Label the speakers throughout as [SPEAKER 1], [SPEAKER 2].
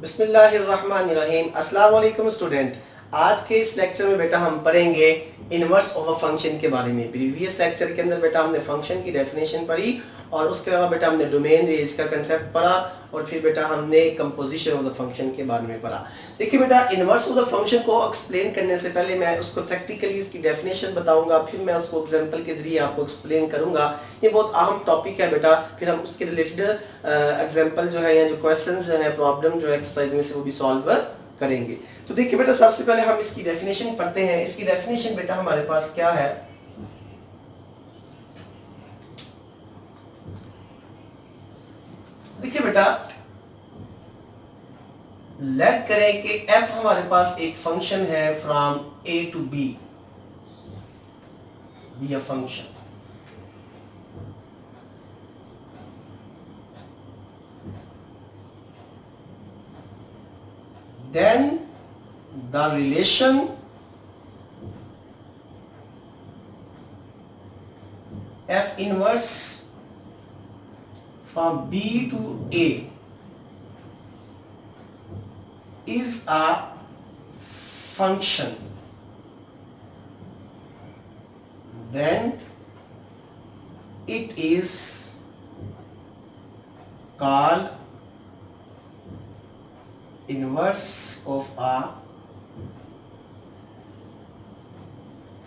[SPEAKER 1] बिस्मिल्लाहिर्रहमानिर्रहीम। अस्सलाम वालेकुम स्टूडेंट। आज के इस लेक्चर में बेटा हम पढ़ेंगे इनवर्स ऑफ अ फंक्शन के बारे में। प्रीवियस लेक्चर के अंदर बेटा हमने फंक्शन की डेफिनेशन पढ़ी और उसके अलावा बेटा हमने डोमेन रेंज का कंसेप्ट पढ़ा और फिर बेटा हमने कंपोजिशन ऑफ द फंक्शन के बारे में पढ़ा। देखिए बेटा, इनवर्स ऑफ द फंक्शन को एक्सप्लेन करने से पहले मैं उसको प्रैक्टिकली इसकी डेफिनेशन बताऊंगा, फिर मैं उसको एग्जांपल के जरिए आपको एक्सप्लेन करूंगा। ये बहुत अहम टॉपिक है बेटा, फिर हम उसके रिलेटेड एग्जांपल जो है या जो क्वेश्चंस जो है, प्रॉब्लम जो है एक्सरसाइज में से वो भी सॉल्व करेंगे। तो देखिए बेटा, सबसे पहले हम इसकी डेफिनेशन पढ़ते हैं। इसकी डेफिनेशन बेटा हमारे पास क्या है? देखिए बेटा, लेट करें कि f हमारे पास एक फंक्शन है from a to b, be a function. then the relation f inverse from b to a is a function, then it is called inverse of a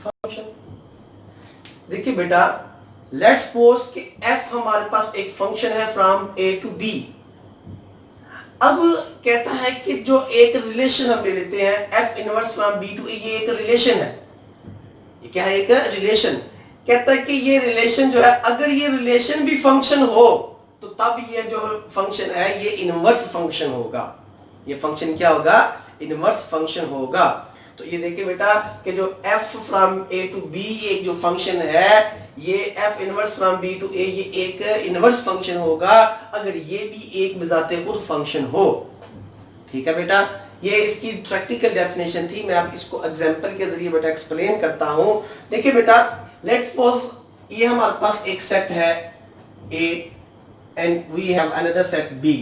[SPEAKER 1] function। देखिए बेटा, लेट्स सपोज कि f हमारे पास एक function है from a to b। अब कहता है कि जो एक रिलेशन हम ले लेते हैं f inverse from b to a, ये एक रिलेशन है। ये क्या है? एक रिलेशन। कहता है कि ये रिलेशन जो है, अगर ये रिलेशन भी फंक्शन हो तो तब ये जो फंक्शन है ये इनवर्स फंक्शन होगा। ये फंक्शन क्या होगा? इनवर्स फंक्शन होगा। तो ये देखिए बेटा कि जो f from a to b एक जो फंक्शन है, ये f inverse from b to a ये एक इनवर्स फंक्शन होगा अगर ये भी एक बजाते खुद फंक्शन हो। ठीक है बेटा, ये इसकी प्रैक्टिकल डेफिनेशन थी। मैं अब इसको एग्जांपल के जरिए बेटा एक्सप्लेन करता हूं। देखिए बेटा, लेट्स सपोज ये हमारे पास एक सेट है a and we have another set b।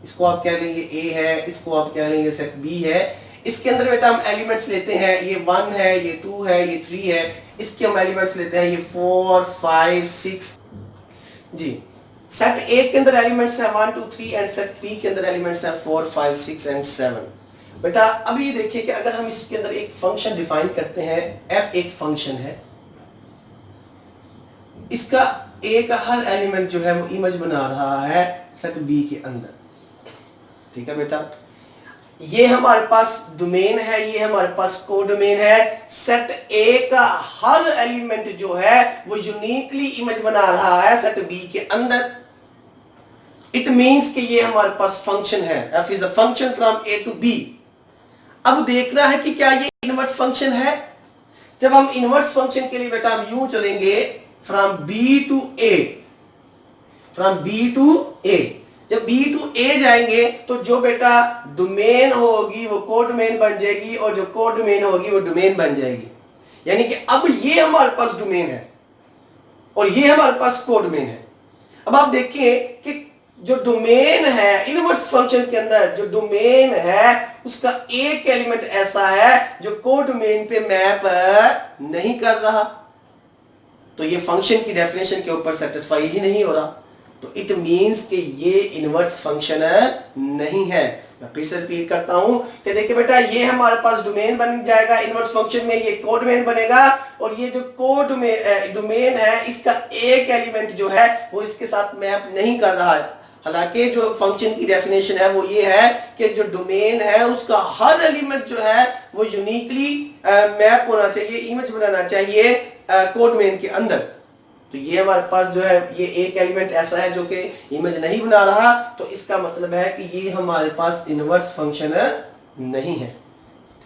[SPEAKER 1] इसको आप कह लेंगे a है, इसको आप कह लेंगे सेट b है। इसके अंदर बेटा हम एलिमेंट्स लेते हैं, ये 1 है, ये 2 है, ये 3 है। इसके हम एलिमेंट्स लेते हैं, ये 4 5 6 जी। सेट A के अंदर एलिमेंट्स है 1 2 3 एंड सेट B के अंदर एलिमेंट्स है 4 5 6 एंड 7। बेटा अब ये देखिए कि अगर हम इसके अंदर एक फंक्शन डिफाइन करते हैं, f एक फंक्शन है, इसका A का हर एलिमेंट जो है वो इमेज बना रहा है सेट B के अंदर। ठीक है बेटा, ये हमारे पास डोमेन है, ये हमारे पास कोडोमेन है। सेट A का हर एलिमेंट जो है वो यूनिकली इमेज बना रहा है सेट B के अंदर। इट मींस कि ये हमारे पास फंक्शन है, f is a function from A to B। अब देखना है कि क्या ये इनवर्स फंक्शन है। जब हम इनवर्स फंक्शन के लिए बेटा हम यूं चलेंगे from B to A, from B to A। जब B टू A जाएंगे तो जो बेटा डोमेन होगी वो कोडोमेन बन जाएगी और जो कोडोमेन होगी वो डोमेन बन जाएगी। यानी कि अब ये हमारे पास डोमेन है और ये हमारे पास कोडोमेन है। अब आप देखिए कि जो डोमेन है इनवर्स फंक्शन के अंदर, जो डोमेन है उसका एक एलिमेंट ऐसा है जो कोडोमेन पे मैप नहीं कर रहा, तो ये फंक्शन की डेफिनेशन के ऊपर सेटिस्फाई ही नहीं हो रहा। तो इट मींस कि ये इनवर्स फंक्शन नहीं है। मैं फिर से रिपीट करता हूं कि देखिए बेटा, ये हमारे पास डोमेन बन जाएगा इनवर्स फंक्शन में, ये कोडोमेन बनेगा और ये जो डोमेन है इसका एक एलिमेंट जो है वो इसके साथ मैप नहीं कर रहा है। हालांकि जो फंक्शन की डेफिनेशन है वो ये है कि जो डोमेन है उसका हर एलिमेंट जो है वो यूनिकली मैप होना चाहिए, इमेज बनाना चाहिए कोडोमेन के अंदर। तो ये हमारे पास जो है ये एक एलिमेंट ऐसा है जो कि इमेज नहीं बना रहा, तो इसका मतलब है कि ये हमारे पास इनवर्स फंक्शन नहीं है।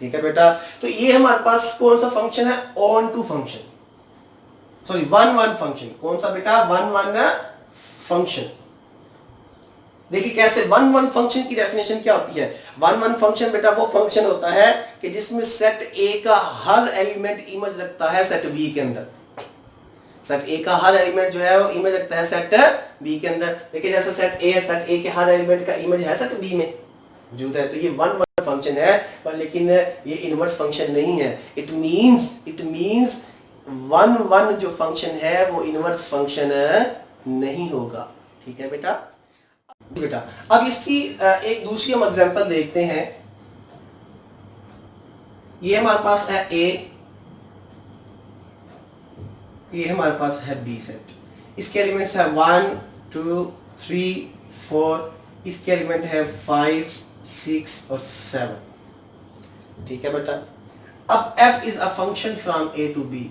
[SPEAKER 1] ठीक है बेटा, तो ये हमारे पास कौन सा फंक्शन है? Onto function, sorry 1 1 function. कौन सा बेटा? 1 1 फंक्शन। देखिए कैसे 1 1 फंक्शन की डेफिनेशन क्या होती है? 1 1 फंक्शन बेटा वो फंक्शन होता है कि जिसमें सेट A का हर एलिमेंट इमेज रखता है सेट B के अंदर। सेट ए का हर एलिमेंट जो है वो इमेज रखता है सेट बी के अंदर। देखिए जैसे सेट ए है, सेट ए के हर एलिमेंट का इमेज है सेट बी में। मौजूद है, तो ये वन वन फंक्शन है, पर लेकिन ये इनवर्स फंक्शन नहीं है। इट मींस वन वन जो फंक्शन है वो इनवर्स फंक्शन नहीं होगा। ठीक है बेटा। अब इसकी एक दूसरी हम एग्जांपल देखते हैं। ये हमारे पास है ए, ये हमारे पास है बी सेट, इसके एलिमेंट्स है 1 2 3 4, इसके एलिमेंट है 5 6 और 7। ठीक है बेटा। अब f is a function from a to b।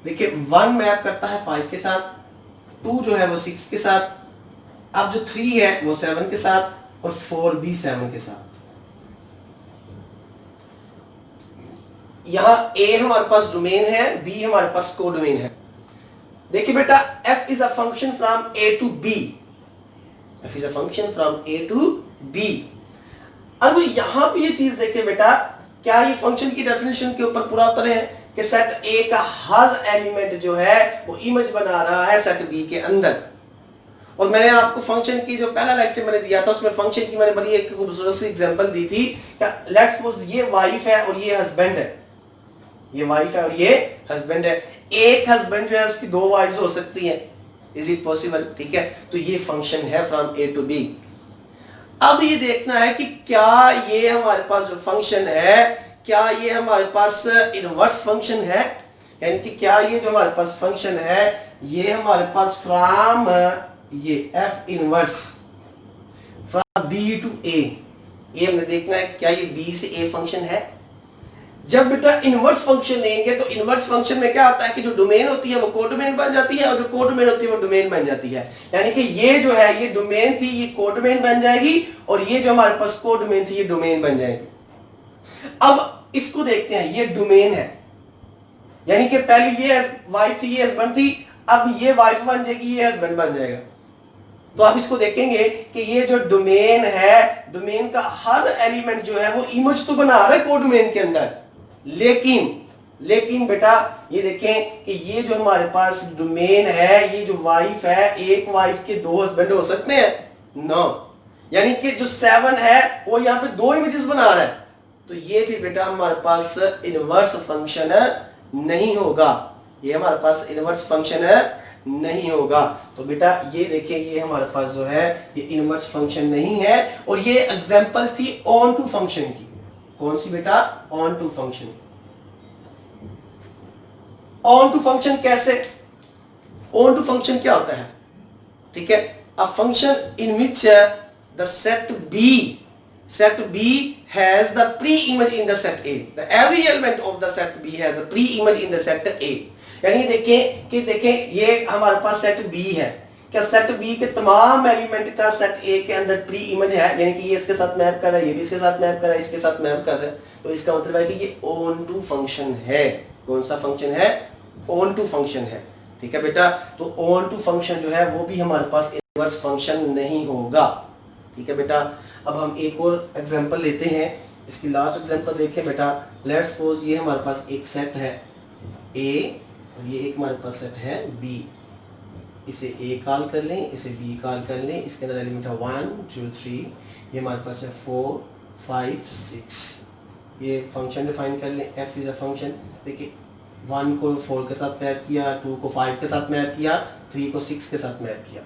[SPEAKER 1] देखिए 1 मैप करता है 5 के साथ, 2 जो है वो 6 के साथ, अब जो 3 है वो 7 के साथ और 4 भी 7 के साथ। यहां a हमारे पास डोमेन है, b हमारे पास कोडोमेन है। देखिए बेटा f is a function from a to b, f is a function from a to b। अब यहां पे ये चीज देखिए बेटा, क्या ये फंक्शन की डेफिनेशन के ऊपर पूरा उतरे हैं कि सेट A का हर एलिमेंट जो है वो इमेज बना रहा है सेट B के अंदर। और मैंने आपको फंक्शन की जो पहला लेक्चर मैंने दिया था उसमें फंक्शन की मैंने बड़ी एक खूबसूरत सी एग्जांपल दी थी। लेट्स सपोज ये वाइफ है और ये हस्बैंड है, ये वाइफ है और ये हस्बैंड है। एक हस्बैंड जो है उसकी 2 वाइफ्स हो सकती हैं, इज इट पॉसिबल? ठीक है, तो ये फंक्शन है फ्रॉम A टू B। अब ये देखना है कि क्या ये हमारे पास जो फंक्शन है, क्या ये हमारे पास इनवर्स फंक्शन है, यानी कि क्या ये जो हमारे पास फंक्शन है ये हमारे पास फ्रॉम ये f inverse from B to A, ये हमने देखना है क्या ये B से A फंक्शन है। जब बेटा इनवर्स फंक्शन लेंगे तो इनवर्स फंक्शन में क्या होता है कि जो डोमेन होती है वो कोडोमेन बन जाती है और जो कोडोमेन होती है वो डोमेन बन जाती है। यानी कि ये जो है ये डोमेन थी, ये कोडोमेन बन जाएगी और ये जो हमारे पास कोडोमेन थी ये डोमेन बन जाएगी। अब इसको देखते हैं, ये डोमेन है, यानी कि पहले ये वाइफ थी, ये हस्बैंड थी, अब ये वाइफ बन जाएगी, ये हस्बैंड बन जाएगा। तो आप इसको देखेंगे कि ये जो डोमेन है, डोमेन का हर एलिमेंट जो है वो इमेज तो बना रहा है कोडोमेन के अंदर, लेकिन बेटा ये देखें कि ये जो हमारे पास डोमेन है, ये जो वाइफ है, एक वाइफ के 2 हस्बैंड हो सकते हैं? नो। यानी कि जो 7 है वो यहाँ पे 2 इमेजेस बना रहा है, तो ये भी बेटा हमारे पास इनवर्स फंक्शन नहीं होगा, ये हमारे पास इनवर्स फंक्शन नहीं होगा। तो बेटा ये देखिए ये हमारे पास जो है ये इनवर्स फंक्शन नहीं है। और ये एग्जांपल थी ऑन टू फंक्शन की। कौन सी बेटा? Onto function. Onto function कैसे? ऑन टू फंक्शन क्या होता है? ठीक है, a function in which the set B has the pre-image in the set A. Every element of the set B has a pre-image in the set A. यानी देखें ये हमारे पास सेट B है, क्या सेट B के तमाम element का set A के अंदर प्री इमेज है, यानी कि ये इसके साथ मैप कर रहा है, ये भी इसके साथ मैप कर रहा है, इसके साथ मैप कर रहा है, तो इसका मतलब है कि ये ऑन टू फंक्शन है। कौन सा फंक्शन है? ऑन टू फंक्शन है। ठीक है बेटा, तो ऑन टू फंक्शन जो है वो भी हमारे पास इनवर्स फंक्शन नहीं होगा। ठीक है बेटा, अब हम एक और एग्जांपल लेते हैं, इसकी लास्ट एग्जांपल देखें बेटा। लेट्स सपोज ये हमारे पास एक सेट है A और ये एक हमारे पास सेट है B। इसे A कॉल कर लें, इसे B कॉल कर लें, इसके अंदर एलिमेंट है 1 2 3, ये हमारे पास है 4 5 6। ये फंक्शन डिफाइन कर लें, f इज अ फंक्शन। देखिए 1 को 4 के साथ मैप किया, 2 को 5 के साथ मैप किया, 3 को 6 के साथ मैप किया।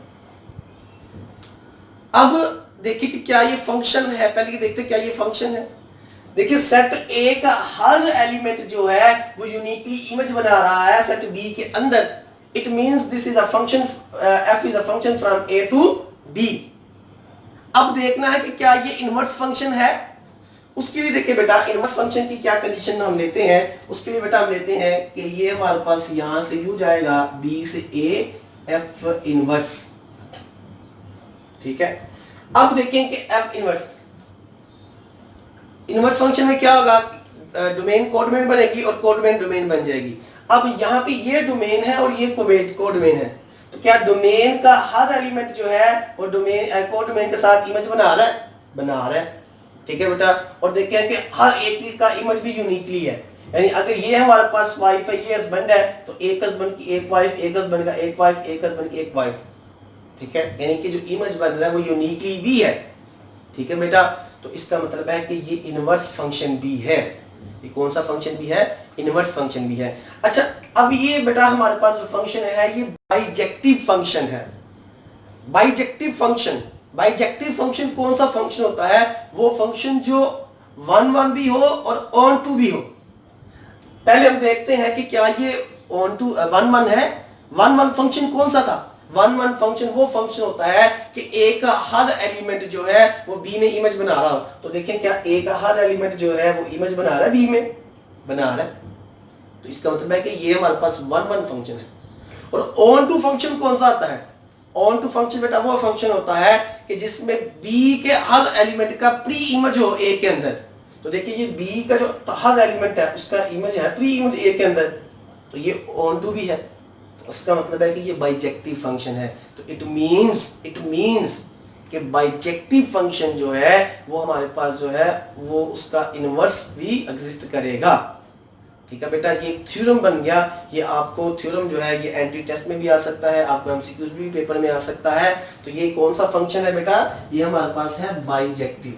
[SPEAKER 1] अब देखिए कि क्या ये फंक्शन है, पहले देखते क्या ये फंक्शन है। देखिए सेट A का हर एलिमेंट जो है वो यूनिकली इमेज बना रहा है सेट B के अंदर। It means this is a function, f is a function from A to B। अब देखना है कि क्या ये इनवर्स फंक्शन है। उसके लिए देखिए बेटा इनवर्स फंक्शन की क्या कंडीशन हम लेते हैं। उसके लिए बेटा हम लेते हैं कि ये हमारे पास यहां से यू जाएगा B से A f इनवर्स। ठीक है, अब देखें कि f इनवर्स फंक्शन में क्या होगा, डोमेन कोडोमेन बनेगी और कोडोमेन डोमेन बन जाएगी। अब यहाँ पे ये डोमेन है और ये कोडोमेन है, तो क्या डोमेन का हर एलिमेंट जो है वो डोमेन कोडोमेन के साथ इमेज बना रहा है। ठीक है बेटा, और देखिए कि हर एक का इमेज भी यूनिकली है, यानी अगर ये हमारे पास वाइफ है, ये हस्बैंड है, तो एक हस्बैंड की एक वाइफ, एक हस्बैंड का एक वाइफ, एक हस्बैंड की एक वाइफ। ठीक है, यानी कि जो इमेज बन रहा है वो यूनिकली भी है। ठीक है बेटा, तो इसका मतलब है कि ये इनवर्स फंक्शन भी है। ये कौन सा फंक्शन भी है? इनवर्स फंक्शन भी है। अच्छा, अब ये बेटा हमारे पास जो फंक्शन है ये बाइजेक्टिव फंक्शन है। बाइजेक्टिव फंक्शन, बाइजेक्टिव फंक्शन कौन सा फंक्शन होता है? वो फंक्शन जो 1 1 भी हो और ऑन टू भी हो। पहले हम देखते हैं कि क्या ये ऑन टू 1 1 है। 1 1 फंक्शन कौन सा था? 1 1 फंक्शन वो फंक्शन होता है कि ए का हर एलिमेंट जो है वो बी में इमेज बना रहा हो। तो देखें क्या ए का हर एलिमेंट जो है वो इमेज बना रहा है, बी में बना रहा है। तो इसका मतलब है कि ये हमारे पास 1 1 फंक्शन है। और ऑन टू फंक्शन कौन सा आता है? ऑन टू फंक्शन बेटा वो फंक्शन होता है कि जिसमें बी के हर एलिमेंट का प्री इमेज हो ए के अंदर। तो देखिए ये बी का जो हर एलिमेंट है उसका इमेज है प्री इमेज ए के अंदर, तो ये ऑन टू भी है। तो उसका मतलब है कि ये बाइजेक्टिव फंक्शन है। तो इट मींस कि बाइजेक्टिव फंक्शन जो है वो हमारे पास जो है वो उसका इनवर्स भी एग्जिस्ट करेगा। ठीक है बेटा, ये एक थ्योरम बन गया। ये आपको थ्योरम जो है ये एंट्री टेस्ट में भी आ सकता है, आपको एमसीक्यूज भी पेपर में आ सकता है। तो ये कौन सा फंक्शन है बेटा? ये हमारे पास है बाइजेक्टिव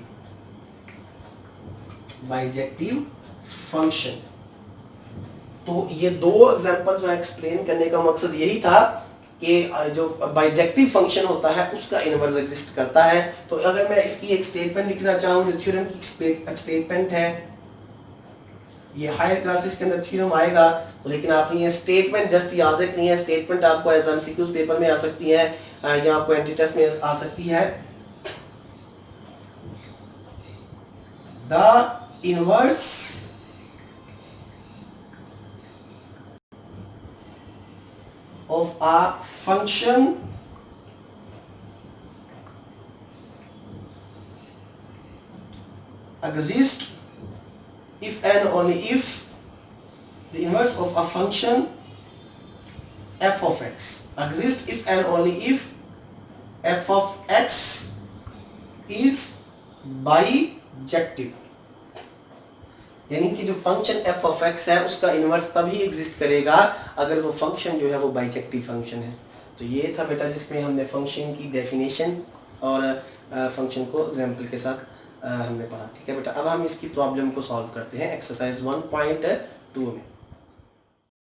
[SPEAKER 1] फंक्शन। तो ये दो एग्जांपल जो एक्सप्लेन करने का मकसद यही था कि जो बाइजेक्टिव फंक्शन होता है उसका इनवर्स एग्जिस्ट करता है। तो अगर मैं इसकी एक स्टेटमेंट लिखना चाहूँ, जो थ्योरम की स्टेटमेंट है, ये हायर क्लासेस के अंदर थ्योरम आएगा, तो लेकिन आपने ये स्टेटमेंट जस्ट याद रखनी है। स्टेटमेंट आपको एज एमसीक्यूज पेपर में आ सकती है या आपको एंट्री टेस्ट में आ सकती है। The inverse of a function exists if and only if the inverse of a function f of x exists if and only if f of x is bijective। यानी कि जो फंक्शन f of x है उसका inverse तभी exist करेगा अगर वो function जो है वो बाइजेक्टिव फंक्शन है। तो ये था बेटा जिसमें हमने फंक्शन की डेफिनेशन और फंक्शन को एग्जांपल के साथ हमने पढ़ा। ठीक है बेटा, अब हम इसकी प्रॉब्लम को सॉल्व करते हैं एक्सरसाइज 1.2 में।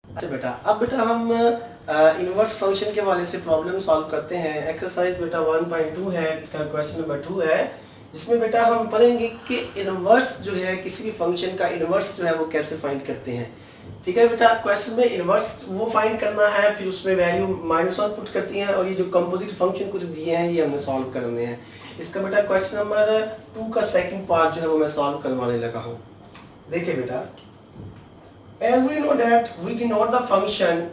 [SPEAKER 1] अच्छा बेटा, अब बेटा हम इनवर्स फंक्शन के वाले से प्रॉब्लम सॉल्व करते हैं। एक्सरसाइज बेटा 1.2 है, इसका क्वेश्चन नंबर 2 है, जिसमें बेटा हम पढ़ेंगे कि इनवर्स जो है किसी भी फंक्शन का इनवर्स जो है वो कैसे फाइंड करते हैं। ठीक है बेटा, क्वेश्चन में इनवर्स वो फाइंड करना है, फिर उसमें वैल्यू -1 पुट करती हैं और ये जो कंपोजिट फंक्शन कुछ दिए हैं ये हमने सॉल्व करने हैं। इसका बेटा क्वेश्चन नंबर 2 का सेकंड पार्ट जो है वो मैं सॉल्व करवाने लगा हूँ। देखिए बेटा, as we know that we denote the function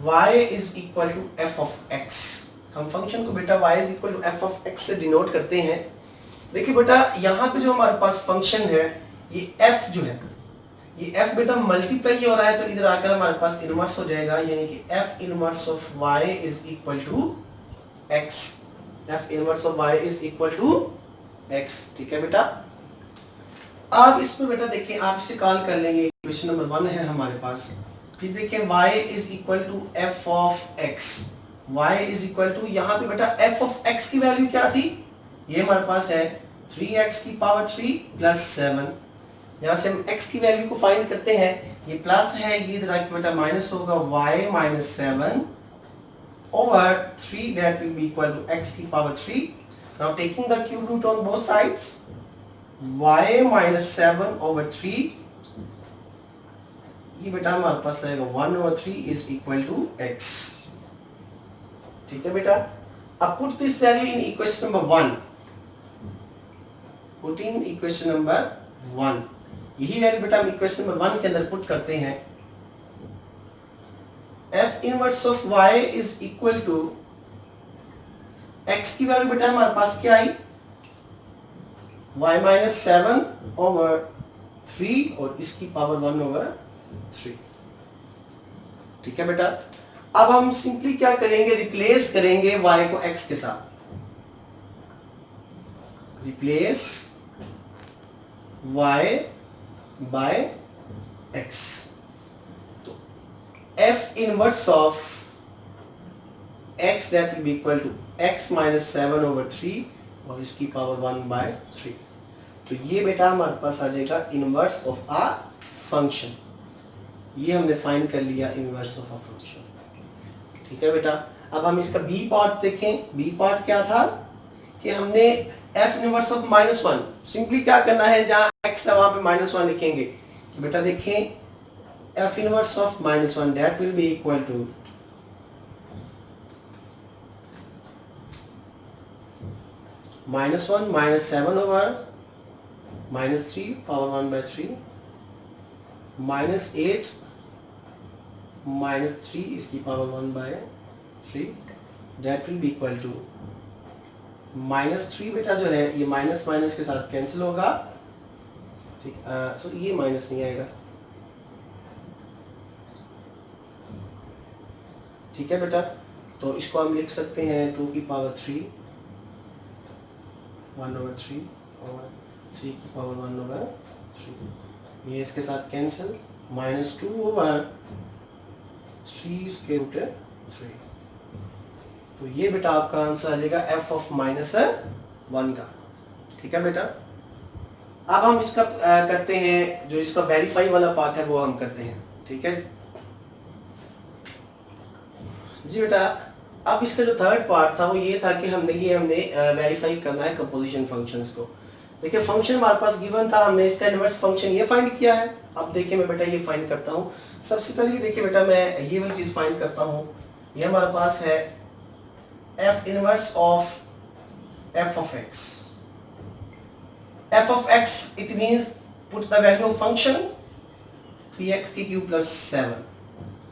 [SPEAKER 1] y is equal to f of x। हम फंक्शन को बेटा y is equal to f of x से डिनोट करते हैं। देखिए बेटा, यहाँ पे जो हमारे पास फंक्शन है ये f जो है, ये f बेटा मल्टीप्लाई हो रहा है, तो इधर आकर हमारे पास इनवर्स हो जाएगा, यानी कि f inverse of y is equal to x। f inverse of y is equal to x। ठीक है बेटा, अब इसमें बेटा देखिए आप इसे कॉल कर लेंगे, इक्वेशन नंबर 1 है हमारे पास। फिर देखिए y is equal to f of x। y is equal to, यहाँ पे बेटा f ऑफ x की वैल्यू क्या थी? ये हमारे पास है 3x की पावर 3 प्लस 7। यहाँ से हम x की वैल्यू को फाइंड करते हैं। ये प्लस है, ये इधर आके बेटा माइनस होगा, y minus 7 over 3 that will be equal to x की power 3। Now taking the cube root on both sides, y minus 7 over 3, ये बेटा हमारे पास आएगा 1 over 3 is equal to x। ठीक है बेटा, अब put this value in equation number 1। Put in equation number 1, यही वैल्यू बेटा हम इक्वेशन नंबर 1 के अंदर पुट करते हैं। f inverse of y is equal to, x की वैल्यू बेटा हमारे पास क्या आई? y माइनस 7 ओवर 3 और इसकी पावर 1 ओवर 3। ठीक है बेटा, अब हम सिंपली क्या करेंगे, रिप्लेस करेंगे y को x के साथ। Replace y by x। तो f inverse of x that will be equal to x minus 7 over 3 और इसकी पावर 1 बाय 3। तो ये बेटा हमारे पास आ जाएगा इनवर्स ऑफ आ फंक्शन। ये हमने फाइंड कर लिया इनवर्स ऑफ आ फंक्शन। ठीक है बेटा, अब हम इसका बी पार्ट देखें। बी पार्ट क्या था कि हमने एफ इनवर्स ऑफ -1, सिंपली क्या करना है, जहां एक्स है वहां पे -1 लिखेंगे। तो बेटा देखें f inverse of -1 that will be equal to -1 -7 over -3 power 1/3 -8 -3 इसकी power 1/3 that will be equal to -3 बेटा जो है ये माइनस माइनस के साथ कैंसिल होगा। ठीक, सो ये माइनस नहीं आएगा। ठीक है बेटा, तो इसको हम लिख सकते हैं 2 की पावर 3 1/3 और 3 की पावर 1/3। ये इसके साथ कैंसिल, -2/3 इसके रूट 3। तो ये बेटा आपका आंसर आ जाएगा f ऑफ -1 का। ठीक है बेटा, अब हम इसका करते हैं, जो इसका वेरीफाई वाला पार्ट है वो हम करते हैं। ठीक है जी बेटा, अब इसका जो थर्ड पार्ट था वो ये था कि हमने वेरीफाई करना है कंपोजिशन फंक्शंस को। देखिए फंक्शन हमारे पास गिवन था, हमने इसका इनवर्स फंक्शन ये फाइंड किया है। अब देखिए मैं बेटा ये फाइंड करता हूँ। सबसे पहले देखिए बेटा मैं ये वाली चीज फाइंड करता हूँ। ये हमारे पास है f inverse of f of x. f of x it means put the value of function 3x की क्यूब प्लस 7।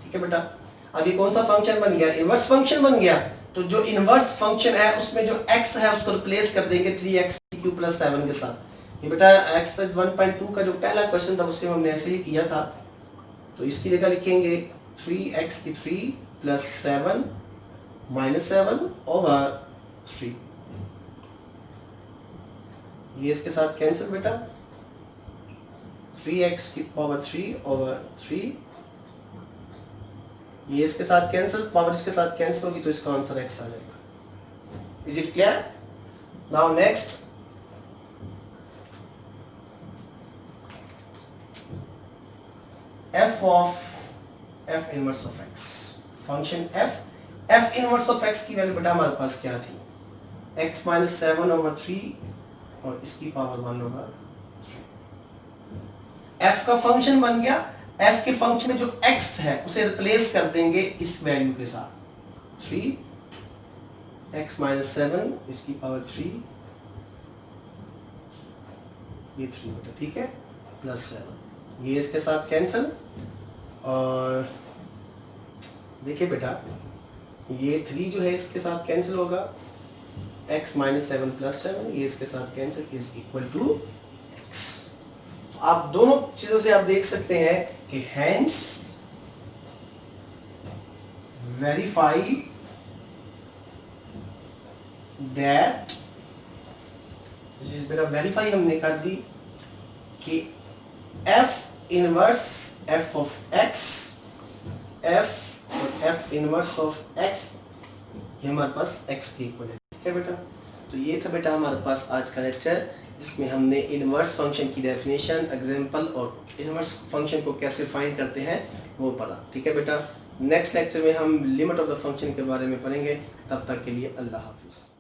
[SPEAKER 1] ठीक है बेटा, अब ये कौन सा फंक्शन बन गया, इनवर्स फंक्शन बन गया। तो जो इनवर्स फंक्शन है उसमें जो x है उसको रिप्लेस कर देंगे 3x की क्यूब प्लस 7 के साथ। ये बेटा एक्सरसाइज 1.2 का जो पहला क्वेश्चन था उससे हमने ऐसे ही किया था। तो इसकी जगह लिखेंगे 3x की 3 प्लस 7 -7 ओवर 3। ये इसके साथ कैंसिल बेटा, 3x की पावर 3 ओवर 3। ये इसके साथ कैंसिल, पावर इसके साथ कैंसिल होगी तो इसका आंसर x आ जाएगा। Is it clear? Now next f inverse of x function f inverse of x की वैल्यू बेटा हमारे पास क्या थी, x -7 ओवर 3 और इसकी पावर 1/3। f का फंक्शन बन गया। f के फंक्शन में जो x है उसे रिप्लेस कर देंगे इस वैल्यू के साथ 3x -7 इसकी पावर 3 ये 3 बेटा। ठीक है, प्लस 7 ये इसके साथ कैंसिल। और देखिए बेटा ये 3 जो है इसके साथ कैंसिल होगा, x -7 प्लस 7 ये इसके साथ cancel is equal to x। तो आप दोनों चीजों से आप देख सकते हैं कि हैंस वेरीफाई दैट, बेटा वेरीफाई हमने कर दी कि f inverse f of x, f और f इनवर्स ऑफ x ये हमारे पास x के इक्वल है। ठीक है बेटा, तो ये था बेटा हमारे पास आज का लेक्चर जिसमें हमने इनवर्स फंक्शन की डेफिनेशन, एग्जांपल और इनवर्स फंक्शन को कैसे फाइंड करते हैं वो पढ़ा। ठीक है बेटा, नेक्स्ट लेक्चर में हम लिमिट ऑफ द फंक्शन के बारे में पढ़ेंगे। तब तक के लिए अल्लाह हाफिज़।